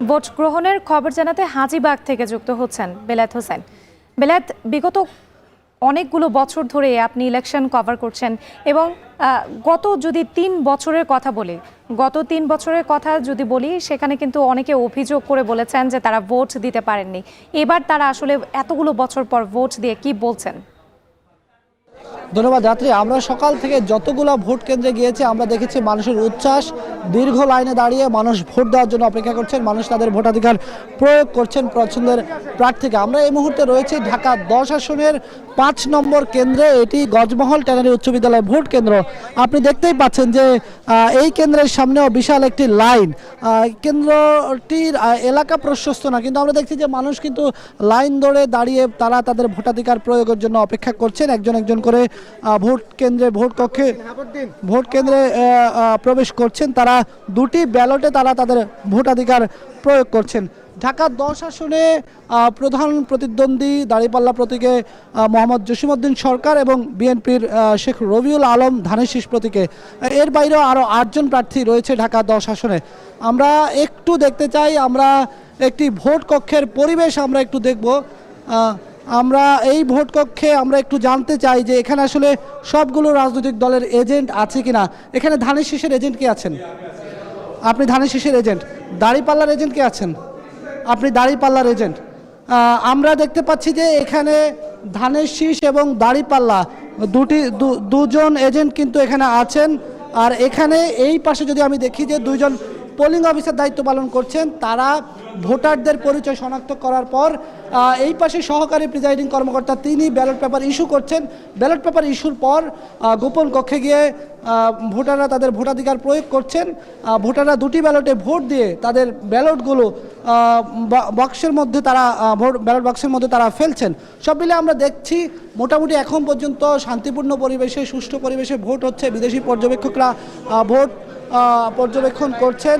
Vote গ্রহণের খবর জানাতে হাজীবাগ থেকে যুক্ত হচ্ছেন বেলায়েত হোসেন। বেলায়েত, বিগত অনেকগুলো বছর ধরে আপনি ইলেকশন কভার করছেন এবং গত 3 বছরের কথা বলি সেখানে কিন্তু অনেকে অভিযোগ করে বলেছেন যে তারা ভোট দিতে পারেননি। এবার তারা আসলে এতগুলো বছর পর ভোট দিয়ে কি বলছেন? ধন্যবাদ যাত্রী। আমরা সকাল থেকে যতগুলো ভোট কেন্দ্রে গিয়েছি আমরা দেখেছি মানুষের উচ্ছ্বাস, দীর্ঘ লাইনে দাঁড়িয়ে মানুষ ভোট দেওয়ার জন্য অপেক্ষা করছেন, মানুষ তাদের ভোটাধিকার প্রয়োগ করছেন পছন্দের প্রার্থীকে। আমরা এই মুহূর্তে রয়েছি ঢাকা 10 আসনের 5 নম্বর কেন্দ্রে। এটি গজমহল ট্যানারি উচ্চ বিদ্যালয় ভোট কেন্দ্র। আপনি দেখতেই পাচ্ছেন যে এই কেন্দ্রের সামনেও বিশাল একটি লাইন। কেন্দ্রটির এলাকা প্রশস্ত না, কিন্তু আমরা দেখছি যে মানুষ কিন্তু লাইন ধরে দাঁড়িয়ে তারা তাদের ভোটাধিকার প্রয়োগের জন্য অপেক্ষা করছেন। একজন একজন করে ভোট কেন্দ্রে প্রবেশ করছেন। তারা দুটি ব্যালটে তারা তাদের ভোটাধিকার প্রয়োগ করছেন। ঢাকা 10 আসনে প্রধান প্রতিদ্বন্দ্বী দাঁড়িপাল্লা প্রতীকে মোহাম্মদ জসিমউদ্দিন সরকার এবং বিএনপির শেখ রবিউল আলম ধানের শীষ প্রতীকে। এর বাইরেও আরও 8 জন প্রার্থী রয়েছে ঢাকা 10 আসনে। আমরা একটু দেখতে চাই, আমরা একটি ভোট কক্ষের পরিবেশ আমরা একটু দেখব। আমরা এই ভোট কক্ষে আমরা একটু জানতে চাই যে এখানে আসলে সবগুলো রাজনৈতিক দলের এজেন্ট আছে কিনা। এখানে ধানের শীষের এজেন্ট কে আছেন? আপনি ধানের শীষের এজেন্ট। দাঁড়িপাল্লার এজেন্ট কে আছেন? আপনি দাঁড়িপাল্লার এজেন্ট। আমরা দেখতে পাচ্ছি যে এখানে ধানের শীষ এবং দাঁড়িপাল্লা দুজন এজেন্ট কিন্তু এখানে আছেন। আর এখানে এই পাশে যদি আমি দেখি যে 2 জন পোলিং অফিসার দায়িত্ব পালন করছেন, তারা ভোটারদের পরিচয় শনাক্ত করার পর এই পাশে সহকারী প্রিজাইডিং কর্মকর্তা তিনি ব্যালট পেপার ইস্যু করছেন। ব্যালট পেপার ইস্যুর পর গোপন কক্ষে গিয়ে ভোটাররা তাদের ভোটাধিকার প্রয়োগ করছেন। ভোটাররা দুটি ব্যালটে ভোট দিয়ে তাদের ব্যালটগুলো বক্সের মধ্যে ব্যালট বক্সের মধ্যে তারা ফেলছেন। সব মিলে আমরা দেখছি মোটামুটি এখন পর্যন্ত শান্তিপূর্ণ পরিবেশে, সুষ্ঠু পরিবেশে ভোট হচ্ছে। বিদেশি পর্যবেক্ষকরা ভোট পর্যবেক্ষণ করছেন।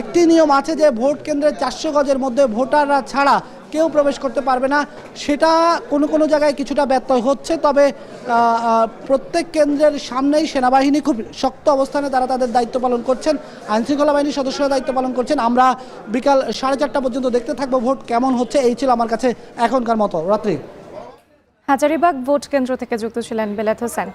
একটি নিয়ম আছে যে ভোট কেন্দ্রের 400 গজের মধ্যে ভোটাররা ছাড়া কেউ প্রবেশ করতে পারবে না। সেটা কোনো কোনো জায়গায় কিছুটা ব্যত্যয় হচ্ছে, তবে প্রত্যেক কেন্দ্রের সামনেই সেনাবাহিনী খুব শক্ত অবস্থানে তারা তাদের দায়িত্ব পালন করছেন। আইনশৃঙ্খলা বাহিনীর সদস্যরা দায়িত্ব পালন করছেন। আমরা বিকাল 4:30 পর্যন্ত দেখতে থাকবো ভোট কেমন হচ্ছে। এই ছিল আমার কাছে এখনকার মতো। রাত্রি। হাজারীবাগ ভোট কেন্দ্র থেকে যুক্ত ছিলেন বেলায়েত হোসেন।